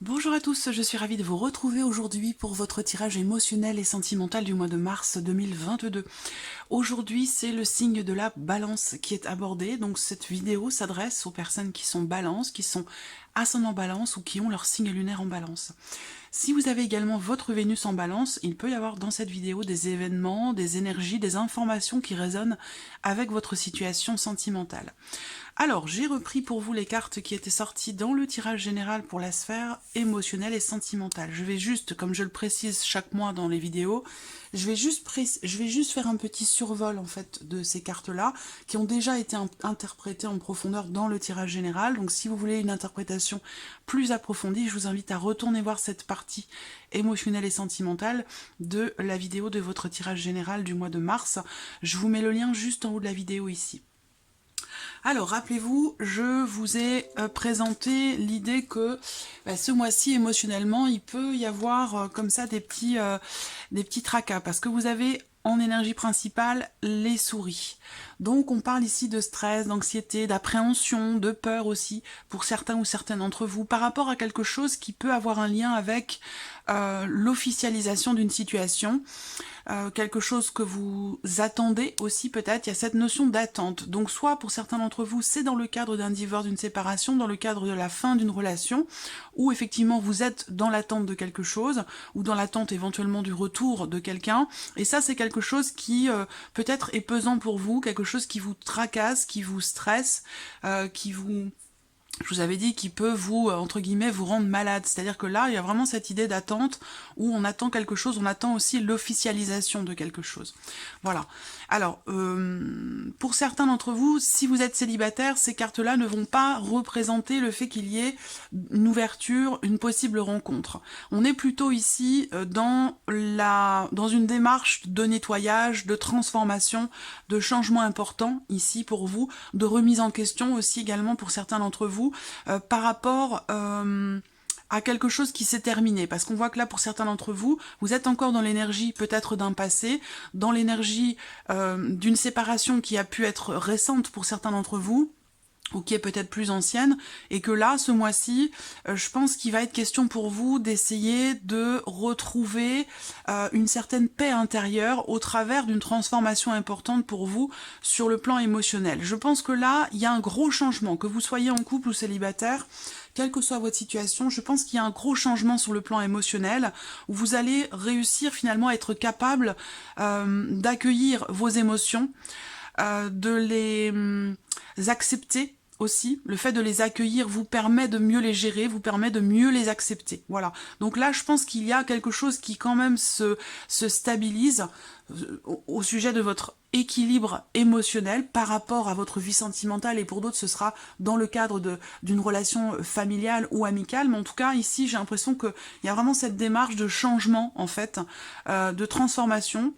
Bonjour à tous, je suis ravie de vous retrouver aujourd'hui pour votre tirage émotionnel et sentimental du mois de mars 2022. Aujourd'hui, c'est le signe de la balance qui est abordé, donc cette vidéo s'adresse aux personnes qui sont balance, qui sont ascendant balance ou qui ont leur signe lunaire en balance. Si vous avez également votre Vénus en balance, il peut y avoir dans cette vidéo des événements, des énergies, des informations qui résonnent avec votre situation sentimentale. Alors, j'ai repris pour vous les cartes qui étaient sorties dans le tirage général pour la sphère émotionnelle et sentimentale. Je vais juste, comme je le précise chaque mois dans les vidéos, je vais juste faire un petit survol en fait de ces cartes-là, qui ont déjà été interprétées en profondeur dans le tirage général. Donc si vous voulez une interprétation plus approfondie, je vous invite à retourner voir cette partie émotionnelle et sentimentale de la vidéo de votre tirage général du mois de mars. Je vous mets le lien juste en haut de la vidéo ici. Alors, rappelez-vous, je vous ai présenté l'idée que ce mois-ci, émotionnellement, il peut y avoir comme ça des petits tracas, parce que vous avez en énergie principale les souris. Donc, on parle ici de stress, d'anxiété, d'appréhension, de peur aussi, pour certains ou certaines d'entre vous, par rapport à quelque chose qui peut avoir un lien avec l'officialisation d'une situation, quelque chose que vous attendez aussi peut-être. Il y a cette notion d'attente. Donc soit pour certains d'entre vous, c'est dans le cadre d'un divorce, d'une séparation, dans le cadre de la fin d'une relation, où effectivement vous êtes dans l'attente de quelque chose, ou dans l'attente éventuellement du retour de quelqu'un. Et ça, c'est quelque chose qui peut-être est pesant pour vous, quelque chose qui vous tracasse, qui vous stresse, je vous avais dit qu'il peut vous, entre guillemets, vous rendre malade. C'est-à-dire que là, il y a vraiment cette idée d'attente où on attend quelque chose, on attend aussi l'officialisation de quelque chose. Voilà. Alors, pour certains d'entre vous, si vous êtes célibataire, ces cartes-là ne vont pas représenter le fait qu'il y ait une ouverture, une possible rencontre. On est plutôt ici dans une démarche de nettoyage, de transformation, de changement important ici pour vous, de remise en question aussi également pour certains d'entre vous, par rapport à quelque chose qui s'est terminé, parce qu'on voit que là, pour certains d'entre vous, vous êtes encore dans l'énergie peut-être d'un passé, dans l'énergie d'une séparation qui a pu être récente pour certains d'entre vous, ou qui est peut-être plus ancienne, et que là, ce mois-ci, je pense qu'il va être question pour vous d'essayer de retrouver une certaine paix intérieure au travers d'une transformation importante pour vous sur le plan émotionnel. Je pense que là, il y a un gros changement, que vous soyez en couple ou célibataire, quelle que soit votre situation, je pense qu'il y a un gros changement sur le plan émotionnel, où vous allez réussir finalement à être capable d'accueillir vos émotions, de les accepter aussi. Le fait de les accueillir vous permet de mieux les gérer, vous permet de mieux les accepter. Voilà. Donc là, je pense qu'il y a quelque chose qui quand même se stabilise au sujet de votre équilibre émotionnel par rapport à votre vie sentimentale, et pour d'autres ce sera dans le cadre d'une relation familiale ou amicale, mais en tout cas ici j'ai l'impression qu'il y a vraiment cette démarche de changement en fait, de transformation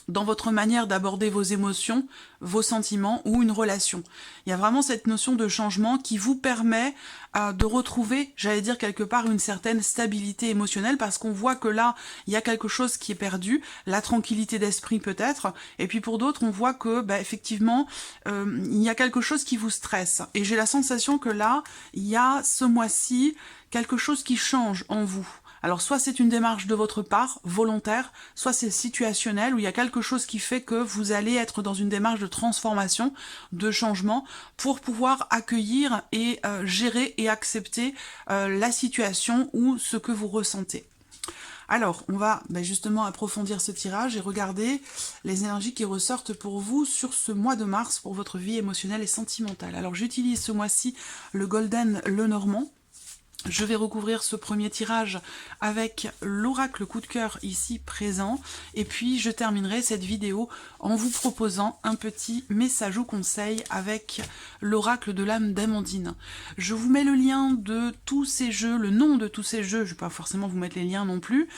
dans votre manière d'aborder vos émotions, vos sentiments ou une relation. Il y a vraiment cette notion de changement qui vous permet de retrouver, j'allais dire quelque part, une certaine stabilité émotionnelle, parce qu'on voit que là, il y a quelque chose qui est perdu, la tranquillité d'esprit peut-être, et puis pour d'autres, on voit que, effectivement, il y a quelque chose qui vous stresse. Et j'ai la sensation que là, il y a ce mois-ci quelque chose qui change en vous. Alors soit c'est une démarche de votre part, volontaire, soit c'est situationnel, où il y a quelque chose qui fait que vous allez être dans une démarche de transformation, de changement, pour pouvoir accueillir et gérer et accepter la situation ou ce que vous ressentez. Alors, on va justement approfondir ce tirage et regarder les énergies qui ressortent pour vous sur ce mois de mars pour votre vie émotionnelle et sentimentale. Alors j'utilise ce mois-ci le Golden Lenormand. Je vais recouvrir ce premier tirage avec l'oracle coup de cœur ici présent, et puis je terminerai cette vidéo en vous proposant un petit message ou conseil avec l'oracle de l'âme d'Amandine. Je vous mets le lien de tous ces jeux, le nom de tous ces jeux, je ne vais pas forcément vous mettre les liens non plus,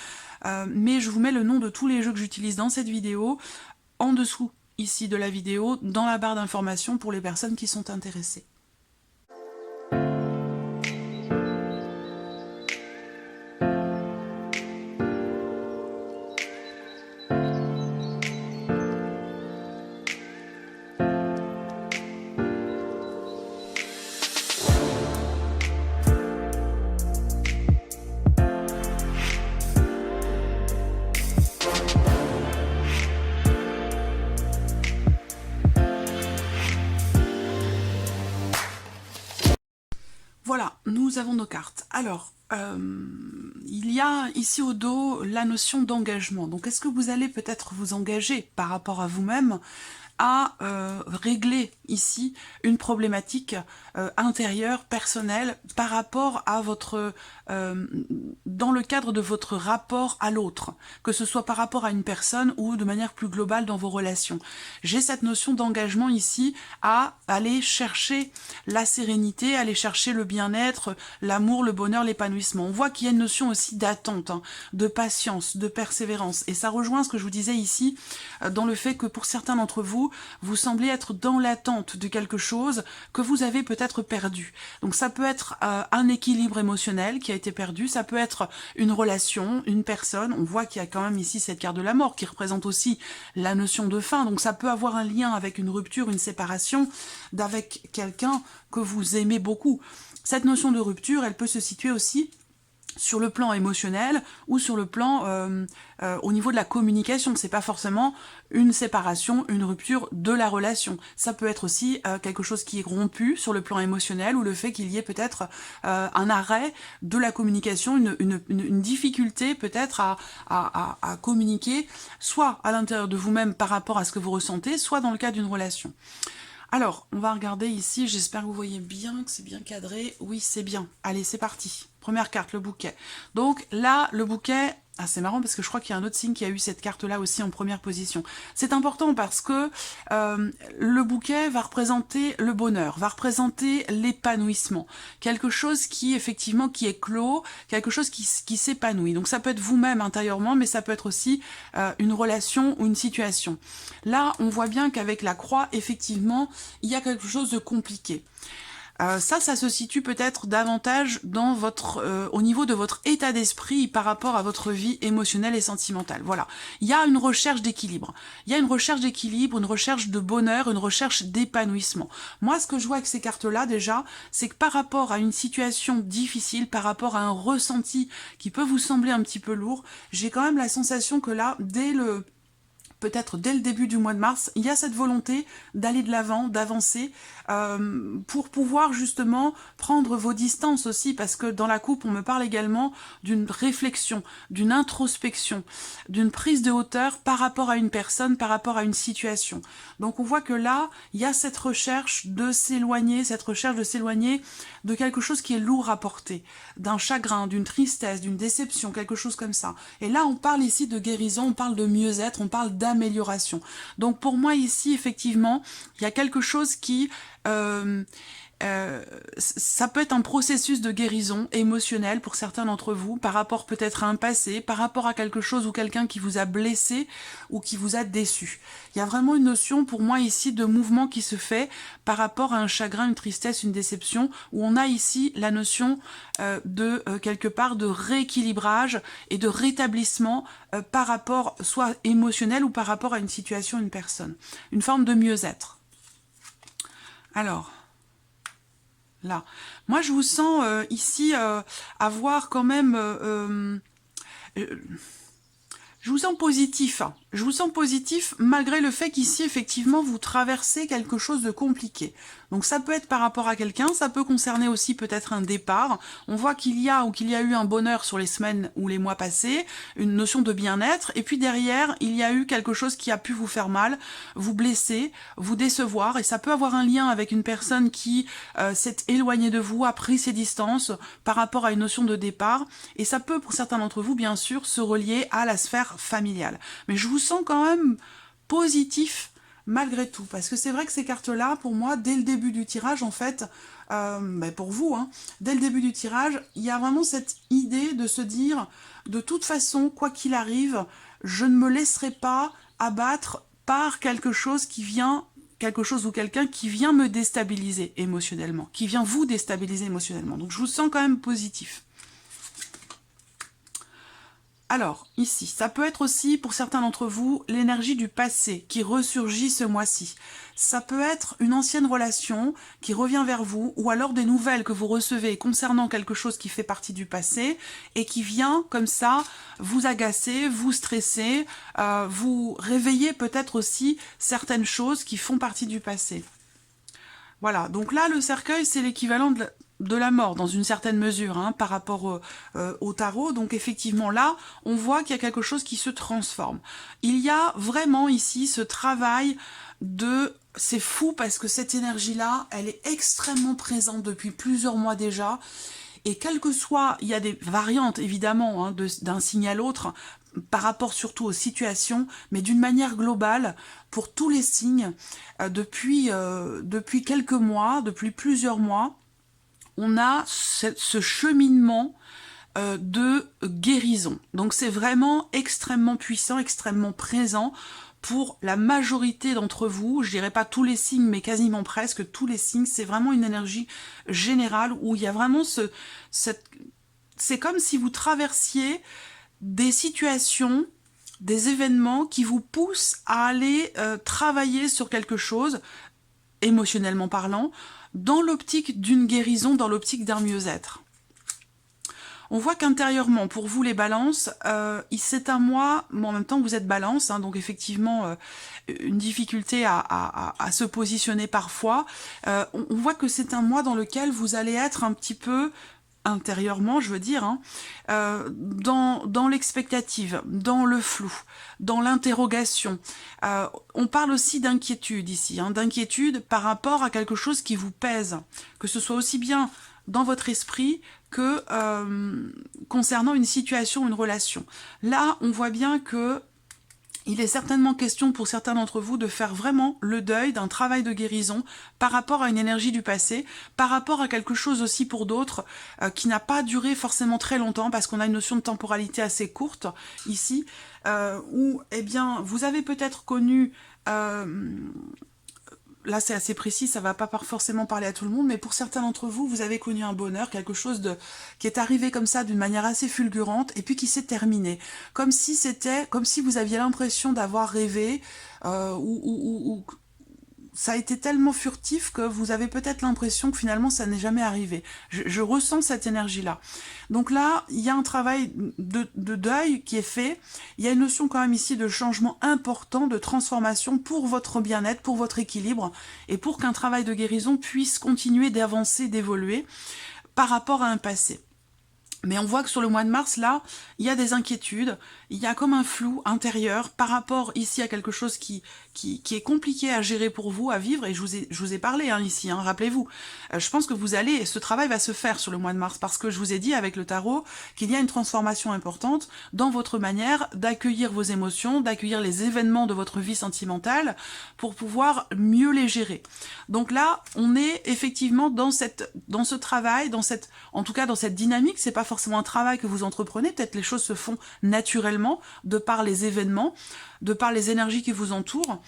mais je vous mets le nom de tous les jeux que j'utilise dans cette vidéo en dessous ici de la vidéo, dans la barre d'informations pour les personnes qui sont intéressées. nous avons nos cartes. Alors, il y a ici au dos la notion d'engagement. Donc, est-ce que vous allez peut-être vous engager par rapport à vous-même à régler ici une problématique intérieure, personnelle, par rapport à votre, dans le cadre de votre rapport à l'autre, que ce soit par rapport à une personne ou de manière plus globale dans vos relations. J'ai cette notion d'engagement ici à aller chercher la sérénité, aller chercher le bien-être, l'amour, le bonheur, l'épanouissement. On voit qu'il y a une notion aussi d'attente, hein, de patience, de persévérance. Et ça rejoint ce que je vous disais ici, dans le fait que pour certains d'entre vous, vous semblez être dans l'attente de quelque chose que vous avez peut-être perdu. Donc ça peut être un équilibre émotionnel qui a été perdu, ça peut être une relation, une personne. On voit qu'il y a quand même ici cette carte de la mort qui représente aussi la notion de fin. Donc ça peut avoir un lien avec une rupture, une séparation d'avec quelqu'un que vous aimez beaucoup. Cette notion de rupture, elle peut se situer aussi sur le plan émotionnel ou sur le plan au niveau de la communication. C'est pas forcément une séparation, une rupture de la relation. Ça peut être aussi quelque chose qui est rompu sur le plan émotionnel ou le fait qu'il y ait peut-être un arrêt de la communication, une difficulté peut-être à communiquer, soit à l'intérieur de vous-même par rapport à ce que vous ressentez, soit dans le cadre d'une relation. Alors, on va regarder ici, j'espère que vous voyez bien, que c'est bien cadré. Oui, c'est bien. Allez, c'est parti. Première carte, le bouquet. Donc là, le bouquet, ah, c'est marrant parce que je crois qu'il y a un autre signe qui a eu cette carte-là aussi en première position. C'est important parce que le bouquet va représenter le bonheur, va représenter l'épanouissement. Quelque chose qui, effectivement, qui est clos, quelque chose qui s'épanouit. Donc ça peut être vous-même intérieurement, mais ça peut être aussi une relation ou une situation. Là, on voit bien qu'avec la croix, effectivement, il y a quelque chose de compliqué. Ça se situe peut-être davantage dans votre, au niveau de votre état d'esprit par rapport à votre vie émotionnelle et sentimentale. Voilà, il y a une recherche d'équilibre. Il y a une recherche d'équilibre, une recherche de bonheur, une recherche d'épanouissement. Moi, ce que je vois avec ces cartes-là, déjà, c'est que par rapport à une situation difficile, par rapport à un ressenti qui peut vous sembler un petit peu lourd, j'ai quand même la sensation que là, peut-être dès le début du mois de mars, il y a cette volonté d'aller de l'avant, d'avancer, pour pouvoir justement prendre vos distances aussi, parce que dans la coupe, on me parle également d'une réflexion, d'une introspection, d'une prise de hauteur par rapport à une personne, par rapport à une situation. Donc on voit que là, il y a cette recherche de s'éloigner, de quelque chose qui est lourd à porter, d'un chagrin, d'une tristesse, d'une déception, quelque chose comme ça. Et là, on parle ici de guérison, on parle de mieux-être, on parle d'amélioration. Donc pour moi ici, effectivement, il y a quelque chose qui... ça peut être un processus de guérison émotionnelle pour certains d'entre vous, par rapport peut-être à un passé, par rapport à quelque chose ou quelqu'un qui vous a blessé ou qui vous a déçu. Il y a vraiment une notion pour moi ici de mouvement qui se fait par rapport à un chagrin, une tristesse, une déception, où on a ici la notion quelque part de rééquilibrage et de rétablissement par rapport soit émotionnel ou par rapport à une situation, une personne. Une forme de mieux-être. Alors... là. Moi, je vous sens ici avoir quand même... je vous sens positif. Je vous sens positif malgré le fait qu'ici, effectivement, vous traversez quelque chose de compliqué. Donc ça peut être par rapport à quelqu'un, ça peut concerner aussi peut-être un départ. On voit qu'il y a eu un bonheur sur les semaines ou les mois passés, une notion de bien-être, et puis derrière, il y a eu quelque chose qui a pu vous faire mal, vous blesser, vous décevoir, et ça peut avoir un lien avec une personne qui s'est éloignée de vous, a pris ses distances par rapport à une notion de départ, et ça peut, pour certains d'entre vous, bien sûr, se relier à la sphère familiale. Mais je vous sens quand même positif malgré tout, parce que c'est vrai que ces cartes-là, pour moi, dès le début du tirage, en fait, pour vous, hein, dès le début du tirage, il y a vraiment cette idée de se dire, de toute façon, quoi qu'il arrive, je ne me laisserai pas abattre par quelque chose ou quelqu'un qui vient me déstabiliser émotionnellement, qui vient vous déstabiliser émotionnellement. Donc je vous sens quand même positif. Alors, ici, ça peut être aussi, pour certains d'entre vous, l'énergie du passé qui ressurgit ce mois-ci. Ça peut être une ancienne relation qui revient vers vous, ou alors des nouvelles que vous recevez concernant quelque chose qui fait partie du passé, et qui vient, comme ça, vous agacer, vous stresser, vous réveiller peut-être aussi certaines choses qui font partie du passé. Voilà, donc là, le cercueil, c'est l'équivalent de la mort dans une certaine mesure hein, par rapport au tarot. Donc effectivement là, on voit qu'il y a quelque chose qui se transforme. Il y a vraiment ici ce travail de... C'est fou parce que cette énergie-là, elle est extrêmement présente depuis plusieurs mois déjà. Et quel que soit, il y a des variantes évidemment hein, d'un signe à l'autre, par rapport surtout aux situations, mais d'une manière globale, pour tous les signes, depuis quelques mois, depuis plusieurs mois, on a ce cheminement de guérison. Donc c'est vraiment extrêmement puissant, extrêmement présent pour la majorité d'entre vous. Je dirais pas tous les signes, mais quasiment presque tous les signes. C'est vraiment une énergie générale où il y a vraiment c'est comme si vous traversiez des situations, des événements qui vous poussent à aller travailler sur quelque chose, émotionnellement parlant, dans l'optique d'une guérison, dans l'optique d'un mieux-être. On voit qu'intérieurement, pour vous les balances, c'est un mois, mais en même temps vous êtes balance, hein, donc effectivement une difficulté à se positionner parfois. On voit que c'est un mois dans lequel vous allez être un petit peu intérieurement, je veux dire, hein, dans l'expectative, dans le flou, dans l'interrogation. On parle aussi d'inquiétude ici, hein, d'inquiétude par rapport à quelque chose qui vous pèse, que ce soit aussi bien dans votre esprit que concernant une situation, une relation. Là, on voit bien que il est certainement question pour certains d'entre vous de faire vraiment le deuil d'un travail de guérison par rapport à une énergie du passé, par rapport à quelque chose aussi pour d'autres qui n'a pas duré forcément très longtemps parce qu'on a une notion de temporalité assez courte ici, où eh bien, vous avez peut-être connu... Là, c'est assez précis, ça va pas forcément parler à tout le monde, mais pour certains d'entre vous, vous avez connu un bonheur, quelque chose qui est arrivé comme ça d'une manière assez fulgurante, et puis qui s'est terminé. Comme si vous aviez l'impression d'avoir rêvé, ou ça a été tellement furtif que vous avez peut-être l'impression que finalement ça n'est jamais arrivé. Je ressens cette énergie-là. Donc là, il y a un travail de deuil qui est fait. Il y a une notion quand même ici de changement important, de transformation pour votre bien-être, pour votre équilibre, et pour qu'un travail de guérison puisse continuer d'avancer, d'évoluer par rapport à un passé. Mais on voit que sur le mois de mars, là, il y a des inquiétudes, il y a comme un flou intérieur par rapport ici à quelque chose qui est compliqué à gérer pour vous, à vivre, et je vous ai parlé hein, ici, hein, rappelez-vous. Je pense que ce travail va se faire sur le mois de mars, parce que je vous ai dit avec le tarot qu'il y a une transformation importante dans votre manière d'accueillir vos émotions, d'accueillir les événements de votre vie sentimentale, pour pouvoir mieux les gérer. Donc là, on est effectivement dans ce travail, en tout cas dans cette dynamique. C'est pas forcément un travail que vous entreprenez, peut-être les choses se font naturellement, de par les événements, de par les énergies qui vous entourent.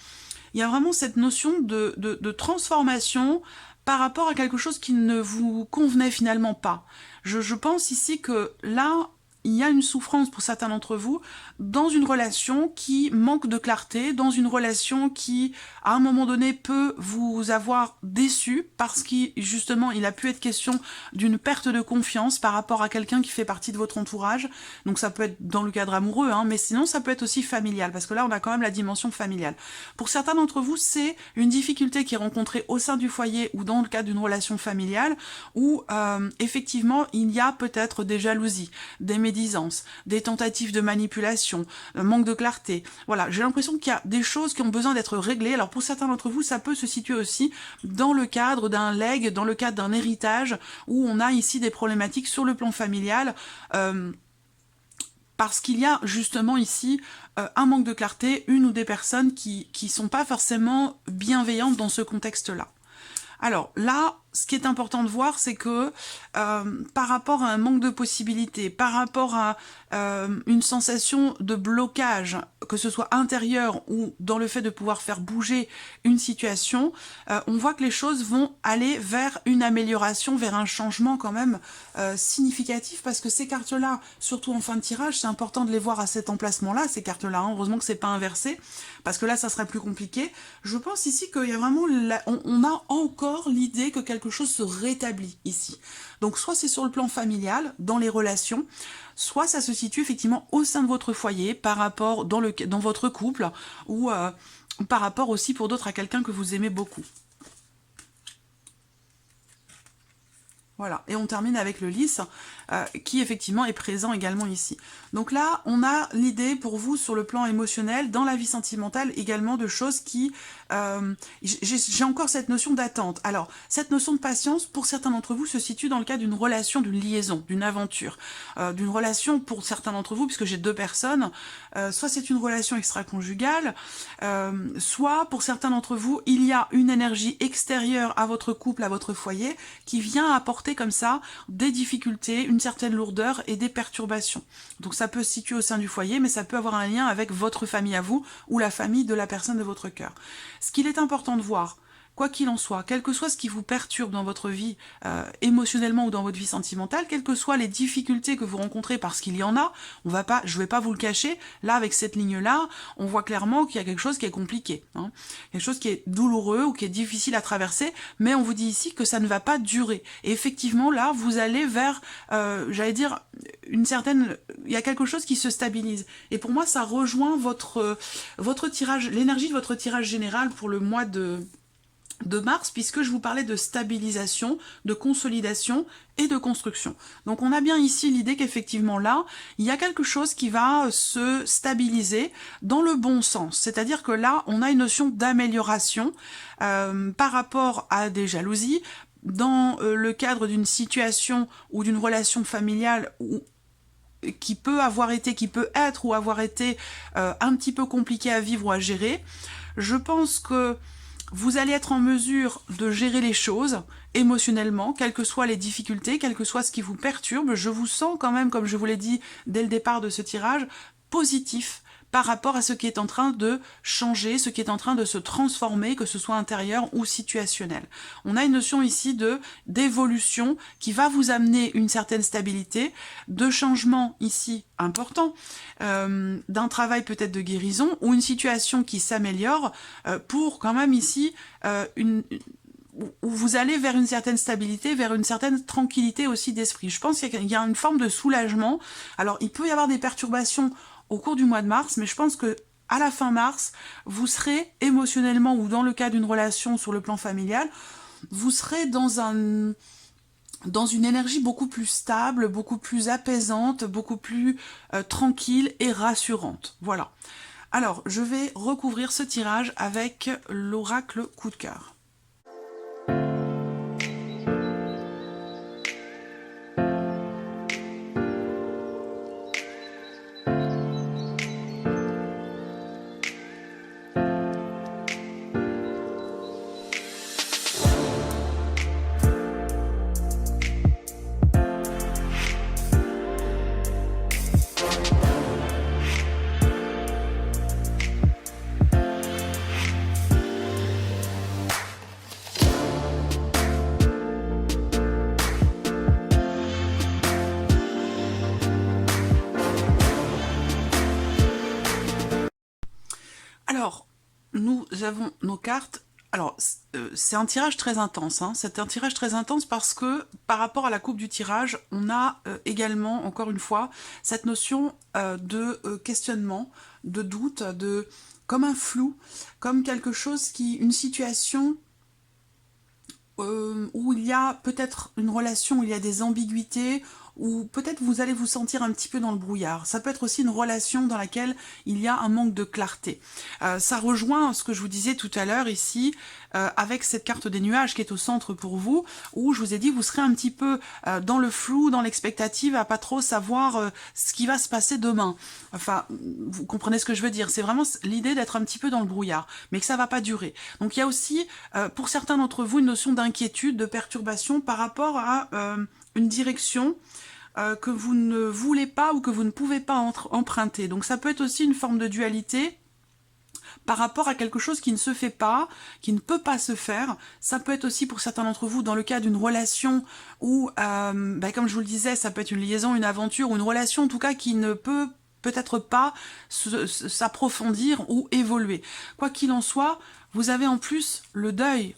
Il y a vraiment cette notion de transformation par rapport à quelque chose qui ne vous convenait finalement pas. Je pense ici que là, il y a une souffrance pour certains d'entre vous dans une relation qui manque de clarté, dans une relation qui, à un moment donné, peut vous avoir déçu parce qu'il, justement, il a pu être question d'une perte de confiance par rapport à quelqu'un qui fait partie de votre entourage. Donc ça peut être dans le cadre amoureux, hein, mais sinon ça peut être aussi familial, parce que là on a quand même la dimension familiale. Pour certains d'entre vous, c'est une difficulté qui est rencontrée au sein du foyer ou dans le cadre d'une relation familiale où effectivement il y a peut-être des jalousies, des médisances, des tentatives de manipulation, un manque de clarté. Voilà, j'ai l'impression qu'il y a des choses qui ont besoin d'être réglées. Alors pour certains d'entre vous, ça peut se situer aussi dans le cadre d'un legs, dans le cadre d'un héritage, où on a ici des problématiques sur le plan familial, parce qu'il y a justement ici un manque de clarté, une ou des personnes qui sont pas forcément bienveillantes dans ce contexte-là. Alors là, ce qui est important de voir, c'est que par rapport à un manque de possibilités, par rapport à une sensation de blocage, que ce soit intérieur ou dans le fait de pouvoir faire bouger une situation, on voit que les choses vont aller vers une amélioration, vers un changement quand même significatif, parce que ces cartes-là, surtout en fin de tirage, c'est important de les voir à cet emplacement-là, ces cartes-là, hein. Heureusement que c'est pas inversé, parce que là, ça serait plus compliqué. Je pense ici qu'il y a vraiment, on a encore l'idée que quelque chose se rétablit ici. Donc soit c'est sur le plan familial, dans les relations, soit ça se situe effectivement au sein de votre foyer, par rapport dans votre couple, ou par rapport aussi pour d'autres à quelqu'un que vous aimez beaucoup. Voilà, et on termine avec le lys, qui effectivement est présent également ici. Donc là, on a l'idée pour vous sur le plan émotionnel, dans la vie sentimentale, également de choses qui... j'ai encore cette notion d'attente. Alors, cette notion de patience, pour certains d'entre vous, se situe dans le cas d'une relation, d'une liaison, d'une aventure, d'une relation pour certains d'entre vous, puisque j'ai deux personnes, soit c'est une relation extra-conjugale, soit pour certains d'entre vous, il y a une énergie extérieure à votre couple, à votre foyer, qui vient apporter comme ça des difficultés, une certaine lourdeur et des perturbations. Donc ça peut se situer au sein du foyer, mais ça peut avoir un lien avec votre famille à vous ou la famille de la personne de votre cœur. Ce qu'il est important de voir, quoi qu'il en soit, quel que soit ce qui vous perturbe dans votre vie émotionnellement ou dans votre vie sentimentale, quelles que soient les difficultés que vous rencontrez, parce qu'il y en a, je vais pas vous le cacher, là avec cette ligne-là, on voit clairement qu'il y a quelque chose qui est compliqué, hein, quelque chose qui est douloureux ou qui est difficile à traverser, mais on vous dit ici que ça ne va pas durer. Et effectivement, là, vous allez vers, j'allais dire, une certaine... Il y a quelque chose qui se stabilise. Et pour moi, ça rejoint votre tirage, l'énergie de votre tirage général pour le mois de mars, puisque je vous parlais de stabilisation, de consolidation et de construction. Donc on a bien ici l'idée qu'effectivement là, il y a quelque chose qui va se stabiliser dans le bon sens. C'est-à-dire que là, on a une notion d'amélioration par rapport à des jalousies, dans le cadre d'une situation ou d'une relation familiale qui peut être ou avoir été un petit peu compliqué à vivre ou à gérer. Je pense que vous allez être en mesure de gérer les choses émotionnellement, quelles que soient les difficultés, quel que soit ce qui vous perturbe. Je vous sens quand même, comme je vous l'ai dit dès le départ de ce tirage, positif par rapport à ce qui est en train de changer, ce qui est en train de se transformer, que ce soit intérieur ou situationnel. On a une notion ici d'évolution qui va vous amener une certaine stabilité, de changement ici important, d'un travail peut-être de guérison, ou une situation qui s'améliore pour quand même ici où vous allez vers une certaine stabilité, vers une certaine tranquillité aussi d'esprit. Je pense qu'il y a une forme de soulagement. Alors, il peut y avoir des perturbations au cours du mois de mars, mais je pense que à la fin mars, vous serez émotionnellement, ou dans le cas d'une relation sur le plan familial, vous serez dans une énergie beaucoup plus stable, beaucoup plus apaisante, beaucoup plus tranquille et rassurante. Voilà. Alors, je vais recouvrir ce tirage avec l'oracle coup de cœur. Alors, nous avons nos cartes. Alors, c'est un tirage très intense, hein. C'est un tirage très intense parce que, par rapport à la coupe du tirage, on a également, encore une fois, cette notion de questionnement, de doute, comme un flou, comme quelque chose une situation où il y a peut-être une relation où il y a des ambiguïtés, ou peut-être vous allez vous sentir un petit peu dans le brouillard. Ça peut être aussi une relation dans laquelle il y a un manque de clarté. Ça rejoint ce que je vous disais tout à l'heure ici, avec cette carte des nuages qui est au centre pour vous, où je vous ai dit vous serez un petit peu dans le flou, dans l'expectative, à pas trop savoir ce qui va se passer demain. Enfin, vous comprenez ce que je veux dire. C'est vraiment l'idée d'être un petit peu dans le brouillard, mais que ça va pas durer. Donc il y a aussi, pour certains d'entre vous, une notion d'inquiétude, de perturbation par rapport à une direction que vous ne voulez pas ou que vous ne pouvez pas emprunter. Donc ça peut être aussi une forme de dualité par rapport à quelque chose qui ne se fait pas, qui ne peut pas se faire. Ça peut être aussi pour certains d'entre vous dans le cas d'une relation où, comme je vous le disais, ça peut être une liaison, une aventure, ou une relation en tout cas qui ne peut peut-être pas s'approfondir ou évoluer. Quoi qu'il en soit, vous avez en plus le deuil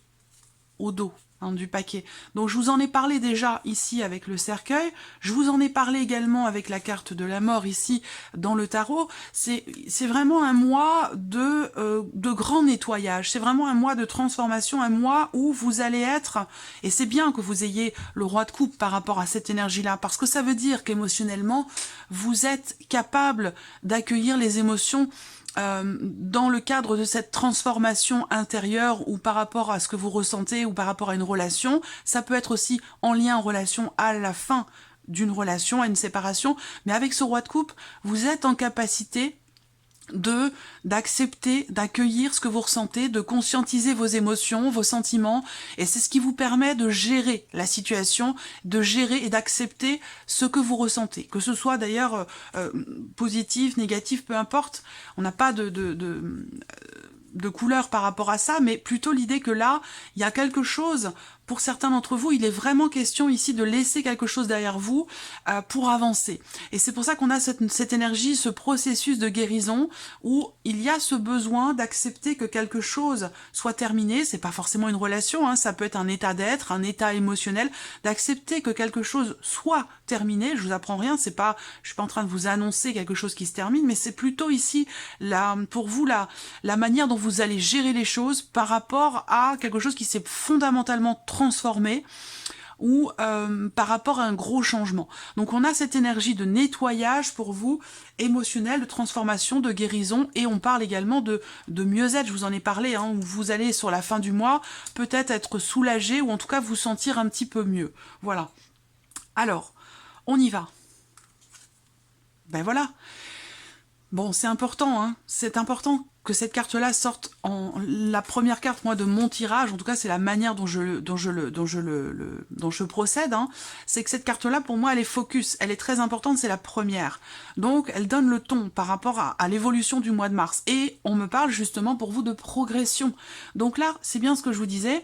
au dos. hein, du paquet. Donc je vous en ai parlé déjà ici avec le cercueil, je vous en ai parlé également avec la carte de la mort ici dans le tarot. C'est vraiment un mois de grand nettoyage, c'est vraiment un mois de transformation, un mois où vous allez être, et c'est bien que vous ayez le roi de coupe par rapport à cette énergie-là, parce que ça veut dire qu'émotionnellement, vous êtes capable d'accueillir les émotions dans le cadre de cette transformation intérieure ou par rapport à ce que vous ressentez ou par rapport à une relation. Ça peut être aussi en lien, en relation à la fin d'une relation, à une séparation. Mais avec ce roi de coupe, vous êtes en capacité d'accepter, d'accueillir ce que vous ressentez, de conscientiser vos émotions, vos sentiments, et c'est ce qui vous permet de gérer la situation, de gérer et d'accepter ce que vous ressentez, que ce soit d'ailleurs positif, négatif, peu importe, on n'a pas de couleur par rapport à ça, mais plutôt l'idée que là, il y a quelque chose, pour certains d'entre vous, il est vraiment question ici de laisser quelque chose derrière vous pour avancer. Et c'est pour ça qu'on a cette énergie, ce processus de guérison, où il y a ce besoin d'accepter que quelque chose soit terminé. C'est pas forcément une relation, hein, ça peut être un état d'être, un état émotionnel, d'accepter que quelque chose soit terminé. Je vous apprends rien, je suis pas en train de vous annoncer quelque chose qui se termine, mais c'est plutôt ici, pour vous, la manière dont vous allez gérer les choses par rapport à quelque chose qui s'est fondamentalement transformé ou par rapport à un gros changement. Donc on a cette énergie de nettoyage pour vous, émotionnel, de transformation, de guérison, et on parle également de mieux-être, je vous en ai parlé, hein, où vous allez sur la fin du mois peut-être être soulagé ou en tout cas vous sentir un petit peu mieux. Voilà. Alors, on y va. Ben voilà. Bon, c'est important, hein. C'est important que cette carte-là sorte en la première carte, moi, de mon tirage. En tout cas, c'est la manière dont je procède. Hein. C'est que cette carte-là, pour moi, elle est focus. Elle est très importante. C'est la première. Donc, elle donne le ton par rapport à l'évolution du mois de mars. Et on me parle justement pour vous de progression. Donc là, c'est bien ce que je vous disais.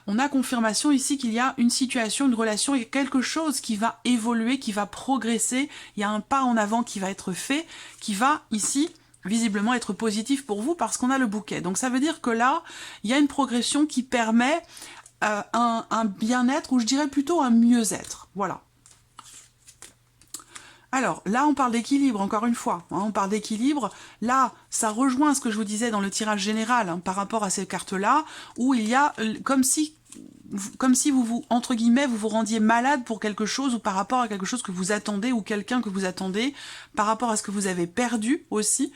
On a confirmation ici qu'il y a une situation, une relation, et quelque chose qui va évoluer, qui va progresser. Il y a un pas en avant qui va être fait, qui va ici visiblement être positif pour vous parce qu'on a le bouquet. Donc ça veut dire que là, il y a une progression qui permet un bien-être, ou je dirais plutôt un mieux-être. Voilà. Alors, là, on parle d'équilibre, encore une fois. Hein, on parle d'équilibre. Là, ça rejoint ce que je vous disais dans le tirage général hein, par rapport à ces cartes-là, où il y a comme si vous, entre guillemets, vous rendiez malade pour quelque chose ou par rapport à quelque chose que vous attendez ou quelqu'un que vous attendez, par rapport à ce que vous avez perdu aussi,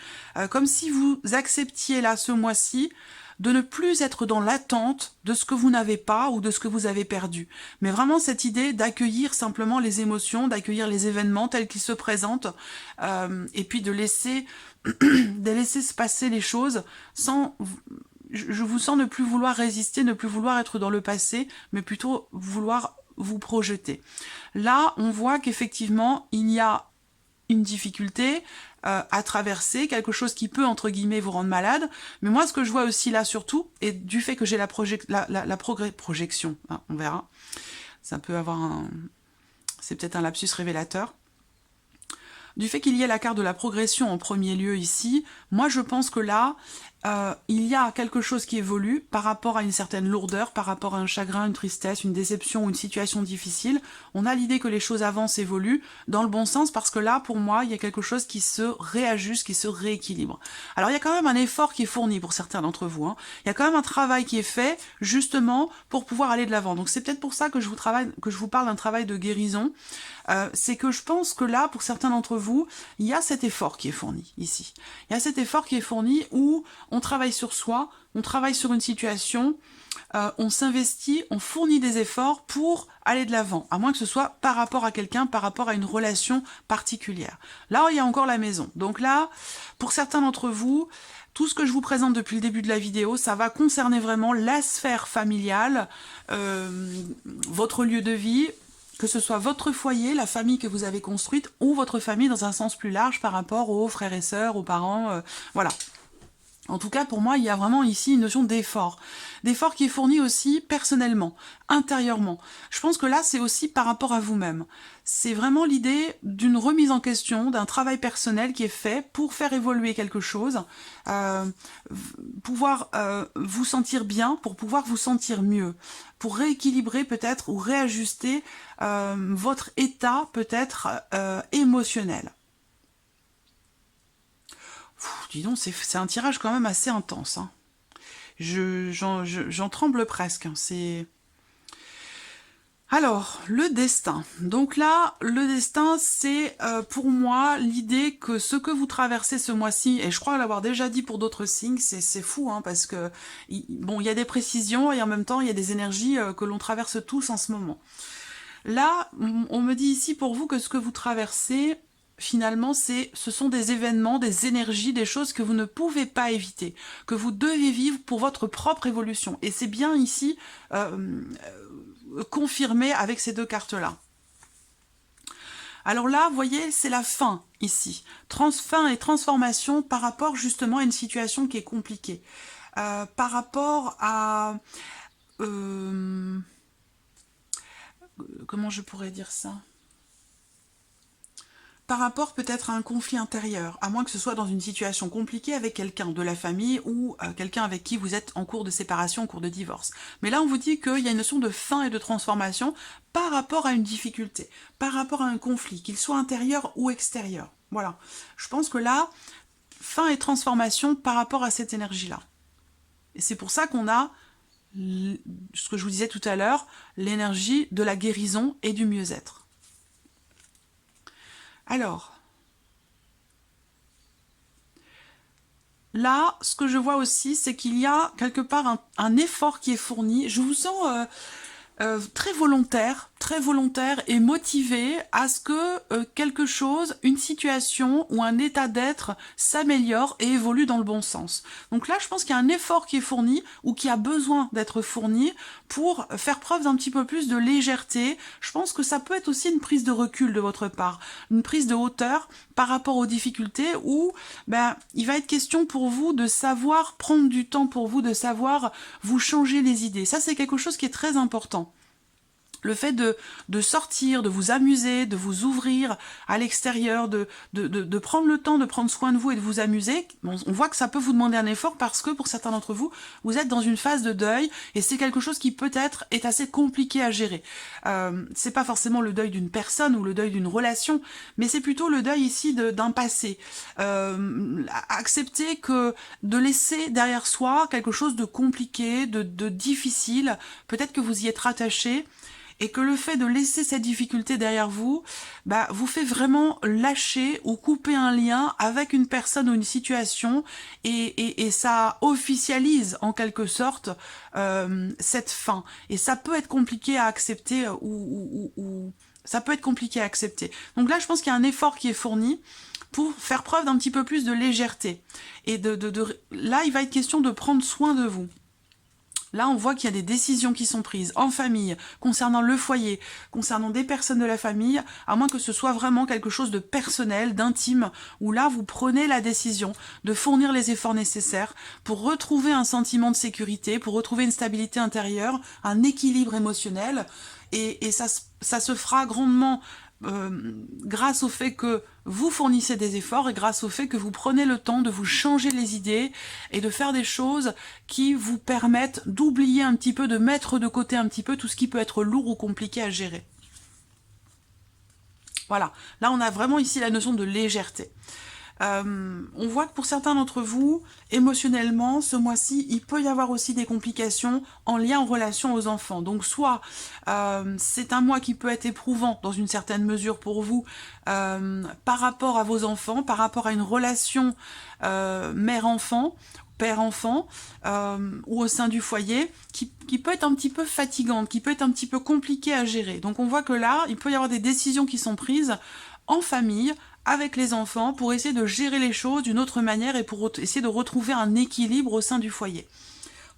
comme si vous acceptiez là, ce mois-ci, de ne plus être dans l'attente de ce que vous n'avez pas ou de ce que vous avez perdu. Mais vraiment cette idée d'accueillir simplement les émotions, d'accueillir les événements tels qu'ils se présentent, et puis de laisser se passer les choses sans... Je vous sens ne plus vouloir résister, ne plus vouloir être dans le passé, mais plutôt vouloir vous projeter. Là, on voit qu'effectivement, il y a une difficulté à traverser, quelque chose qui peut, entre guillemets, vous rendre malade. Mais moi, ce que je vois aussi là, surtout, et du fait que j'ai la projection, hein, on verra, ça peut avoir c'est peut-être un lapsus révélateur. Du fait qu'il y ait la carte de la progression en premier lieu ici, moi je pense que là, il y a quelque chose qui évolue par rapport à une certaine lourdeur, par rapport à un chagrin, une tristesse, une déception ou une situation difficile. On a l'idée que les choses avancent, évoluent dans le bon sens parce que là, pour moi, il y a quelque chose qui se réajuste, qui se rééquilibre. Alors il y a quand même un effort qui est fourni pour certains d'entre vous. Hein. Il y a quand même un travail qui est fait justement pour pouvoir aller de l'avant. Donc c'est peut-être pour ça que je vous parle d'un travail de guérison. C'est que je pense que là, pour certains d'entre vous, il y a cet effort qui est fourni ici. Il y a cet effort qui est fourni où on travaille sur soi, on travaille sur une situation, on s'investit, on fournit des efforts pour aller de l'avant, à moins que ce soit par rapport à quelqu'un, par rapport à une relation particulière. Là, il y a encore la maison. Donc là, pour certains d'entre vous, tout ce que je vous présente depuis le début de la vidéo, ça va concerner vraiment la sphère familiale, votre lieu de vie, que ce soit votre foyer, la famille que vous avez construite, ou votre famille dans un sens plus large par rapport aux frères et sœurs, aux parents, voilà. En tout cas, pour moi, il y a vraiment ici une notion d'effort. D'effort qui est fourni aussi personnellement, intérieurement. Je pense que là, c'est aussi par rapport à vous-même. C'est vraiment l'idée d'une remise en question, d'un travail personnel qui est fait pour faire évoluer quelque chose, pouvoir vous sentir bien, pour pouvoir vous sentir mieux, pour rééquilibrer peut-être ou réajuster votre état peut-être émotionnel. Dis donc, c'est un tirage quand même assez intense. Hein. J'en tremble presque. C'est... Alors, le destin. Donc là, le destin, c'est pour moi l'idée que ce que vous traversez ce mois-ci, et je crois l'avoir déjà dit pour d'autres signes, c'est fou, hein, parce que bon, il y a des précisions et en même temps, il y a des énergies que l'on traverse tous en ce moment. Là, on me dit ici pour vous que ce que vous traversez, finalement, ce sont des événements, des énergies, des choses que vous ne pouvez pas éviter, que vous devez vivre pour votre propre évolution. Et c'est bien ici confirmé avec ces deux cartes-là. Alors là, vous voyez, c'est la fin, ici. Fin et transformation par rapport justement à une situation qui est compliquée. Par rapport à... comment je pourrais dire ça ? Par rapport peut-être à un conflit intérieur, à moins que ce soit dans une situation compliquée avec quelqu'un de la famille ou quelqu'un avec qui vous êtes en cours de séparation, en cours de divorce. Mais là, on vous dit qu'il y a une notion de fin et de transformation par rapport à une difficulté, par rapport à un conflit, qu'il soit intérieur ou extérieur. Voilà. Je pense que là, fin et transformation par rapport à cette énergie-là. Et c'est pour ça qu'on a, ce que je vous disais tout à l'heure, l'énergie de la guérison et du mieux-être. Alors, là, ce que je vois aussi, c'est qu'il y a quelque part un effort qui est fourni. Je vous sens très volontaire et motivé à ce que quelque chose, une situation ou un état d'être s'améliore et évolue dans le bon sens. Donc là, je pense qu'il y a un effort qui est fourni ou qui a besoin d'être fourni pour faire preuve d'un petit peu plus de légèreté. Je pense que ça peut être aussi une prise de recul de votre part, une prise de hauteur par rapport aux difficultés où il va être question pour vous de savoir prendre du temps pour vous, de savoir vous changer les idées. Ça, c'est quelque chose qui est très important. Le fait de sortir, de vous amuser, de vous ouvrir à l'extérieur, de prendre le temps de prendre soin de vous et de vous amuser, on voit que ça peut vous demander un effort parce que pour certains d'entre vous, vous êtes dans une phase de deuil et c'est quelque chose qui peut-être est assez compliqué à gérer. C'est pas forcément le deuil d'une personne ou le deuil d'une relation, mais c'est plutôt le deuil ici d'un passé. Accepter que de laisser derrière soi quelque chose de compliqué, de difficile, peut-être que vous y êtes rattaché, et que le fait de laisser cette difficulté derrière vous, vous fait vraiment lâcher ou couper un lien avec une personne ou une situation et ça officialise en quelque sorte cette fin. Et ça peut être compliqué à accepter ou ça peut être compliqué à accepter. Donc là, je pense qu'il y a un effort qui est fourni pour faire preuve d'un petit peu plus de légèreté. Et là, il va être question de prendre soin de vous. Là, on voit qu'il y a des décisions qui sont prises en famille, concernant le foyer, concernant des personnes de la famille, à moins que ce soit vraiment quelque chose de personnel, d'intime, où là, vous prenez la décision de fournir les efforts nécessaires pour retrouver un sentiment de sécurité, pour retrouver une stabilité intérieure, un équilibre émotionnel, et ça se fera grandement grâce au fait que vous fournissez des efforts et grâce au fait que vous prenez le temps de vous changer les idées et de faire des choses qui vous permettent d'oublier un petit peu, de mettre de côté un petit peu tout ce qui peut être lourd ou compliqué à gérer. Voilà, là on a vraiment ici la notion de légèreté. On voit que pour certains d'entre vous, émotionnellement, ce mois-ci, il peut y avoir aussi des complications en lien en relation aux enfants. Donc soit c'est un mois qui peut être éprouvant dans une certaine mesure pour vous par rapport à vos enfants, par rapport à une relation mère-enfant, père-enfant, ou au sein du foyer, qui peut être un petit peu fatigante, qui peut être un petit peu compliquée à gérer. Donc on voit que là, il peut y avoir des décisions qui sont prises en famille, avec les enfants, pour essayer de gérer les choses d'une autre manière et pour essayer de retrouver un équilibre au sein du foyer.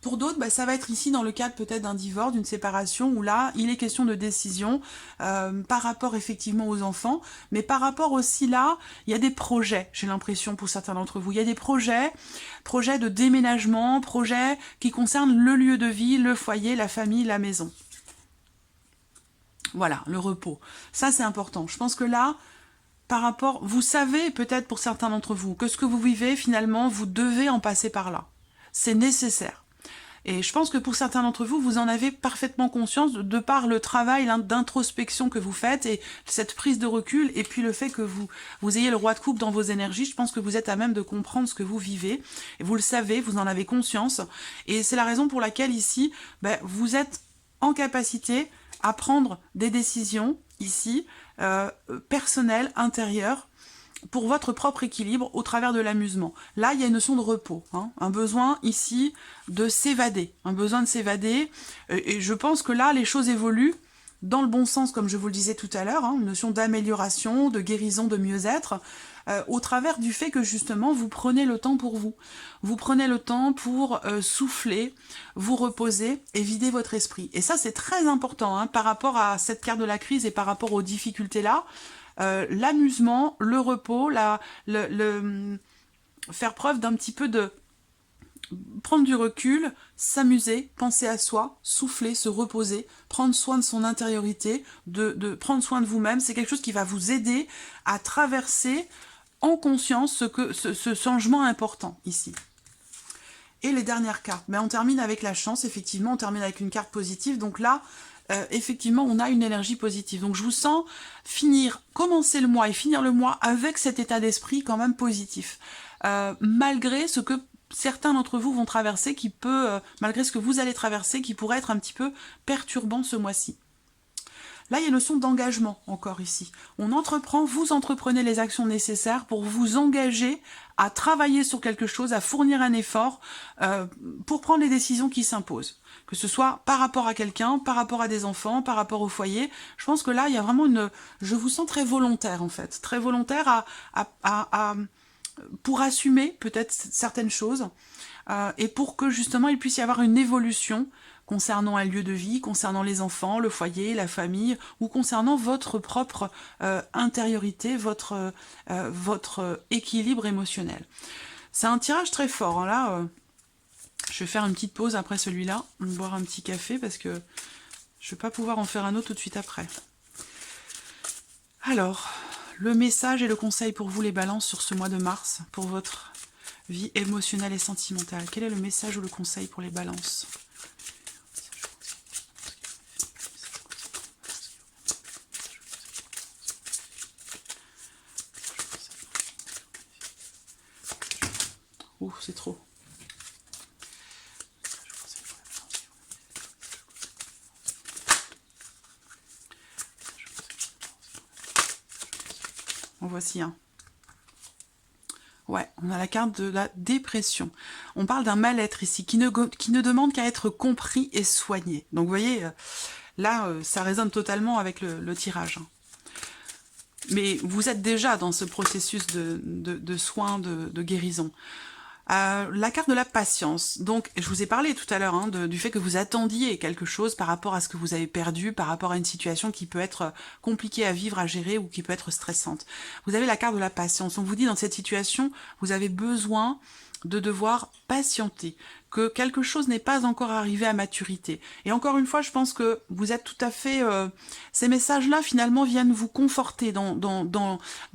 Pour d'autres, ça va être ici dans le cadre peut-être d'un divorce, d'une séparation, où là, il est question de décision par rapport effectivement aux enfants, mais par rapport aussi là, il y a des projets, j'ai l'impression pour certains d'entre vous, il y a des projets de déménagement, projets qui concernent le lieu de vie, le foyer, la famille, la maison. Voilà, le repos. Ça, c'est important. Je pense que là, par rapport, vous savez peut-être pour certains d'entre vous que ce que vous vivez, finalement, vous devez en passer par là. C'est nécessaire. Et je pense que pour certains d'entre vous, vous en avez parfaitement conscience de par le travail d'introspection que vous faites et cette prise de recul et puis le fait que vous ayez le roi de coupe dans vos énergies. Je pense que vous êtes à même de comprendre ce que vous vivez. Et vous le savez, vous en avez conscience. Et c'est la raison pour laquelle ici, vous êtes en capacité à prendre des décisions ici, personnelles, intérieures, pour votre propre équilibre au travers de l'amusement. Là, il y a une notion de repos, hein, un besoin ici de s'évader, un besoin de s'évader, et je pense que là, les choses évoluent dans le bon sens, comme je vous le disais tout à l'heure, hein, une notion d'amélioration, de guérison, de mieux-être, au travers du fait que justement, vous prenez le temps pour vous. Vous prenez le temps pour souffler, vous reposer et vider votre esprit. Et ça, c'est très important hein, par rapport à cette carte de la crise et par rapport aux difficultés-là. L'amusement, le repos, faire preuve d'un petit peu de prendre du recul, s'amuser, penser à soi, souffler, se reposer, prendre soin de son intériorité, de prendre soin de vous-même, c'est quelque chose qui va vous aider à traverser en conscience ce changement important ici. Et les dernières cartes, on termine avec la chance, effectivement, on termine avec une carte positive, donc là, effectivement, on a une énergie positive. Donc je vous sens commencer le mois et finir le mois avec cet état d'esprit quand même positif. Malgré ce que certains d'entre vous vont traverser, malgré ce que vous allez traverser, qui pourrait être un petit peu perturbant ce mois-ci. Là, il y a une notion d'engagement encore ici. Vous entreprenez les actions nécessaires pour vous engager à travailler sur quelque chose, à fournir un effort pour prendre les décisions qui s'imposent. Que ce soit par rapport à quelqu'un, par rapport à des enfants, par rapport au foyer. Je pense que là, il y a vraiment je vous sens très volontaire en fait. Très volontaire pour assumer peut-être certaines choses et pour que justement il puisse y avoir une évolution concernant un lieu de vie, concernant les enfants, le foyer, la famille, ou concernant votre propre intériorité, votre équilibre émotionnel. C'est un tirage très fort. Hein, là, je vais faire une petite pause après celui-là, boire un petit café, parce que je ne vais pas pouvoir en faire un autre tout de suite après. Alors, le message et le conseil pour vous les balances sur ce mois de mars, pour votre vie émotionnelle et sentimentale. Quel est le message ou le conseil pour les balances ? Ouh, c'est trop. En voici un. Ouais, on a la carte de la dépression. On parle d'un mal-être ici, qui ne demande qu'à être compris et soigné. Donc vous voyez, là, ça résonne totalement avec le tirage. Mais vous êtes déjà dans ce processus de soins, de guérison. La carte de la patience. Donc, je vous ai parlé tout à l'heure hein, du fait que vous attendiez quelque chose par rapport à ce que vous avez perdu, par rapport à une situation qui peut être compliquée à vivre, à gérer ou qui peut être stressante. Vous avez la carte de la patience. On vous dit dans cette situation, vous avez besoin de devoir patienter, que quelque chose n'est pas encore arrivé à maturité. Et encore une fois, je pense que vous êtes tout à fait... ces messages-là, finalement, viennent vous conforter dans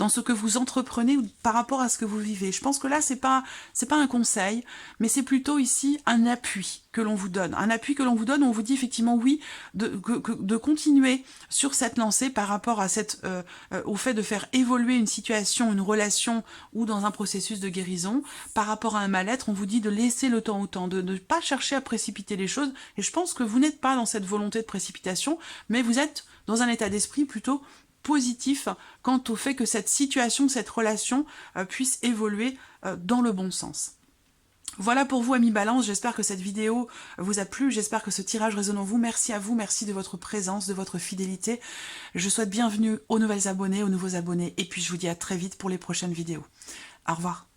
ce que vous entreprenez par rapport à ce que vous vivez. Je pense que là, c'est pas un conseil, mais c'est plutôt ici un appui que l'on vous donne. Un appui que l'on vous donne où on vous dit effectivement oui, de continuer sur cette lancée par rapport à au fait de faire évoluer une situation, une relation ou dans un processus de guérison. Par rapport à un mal-être, on vous dit de laisser le temps au temps, de ne pas chercher à précipiter les choses. Et je pense que vous n'êtes pas dans cette volonté de précipitation, mais vous êtes dans un état d'esprit plutôt positif quant au fait que cette situation, cette relation puisse évoluer dans le bon sens. Voilà pour vous, amis Balance, j'espère que cette vidéo vous a plu, j'espère que ce tirage résonne en vous. Merci à vous, merci de votre présence, de votre fidélité. Je souhaite bienvenue aux nouvelles abonnées, aux nouveaux abonnés, et puis je vous dis à très vite pour les prochaines vidéos. Au revoir.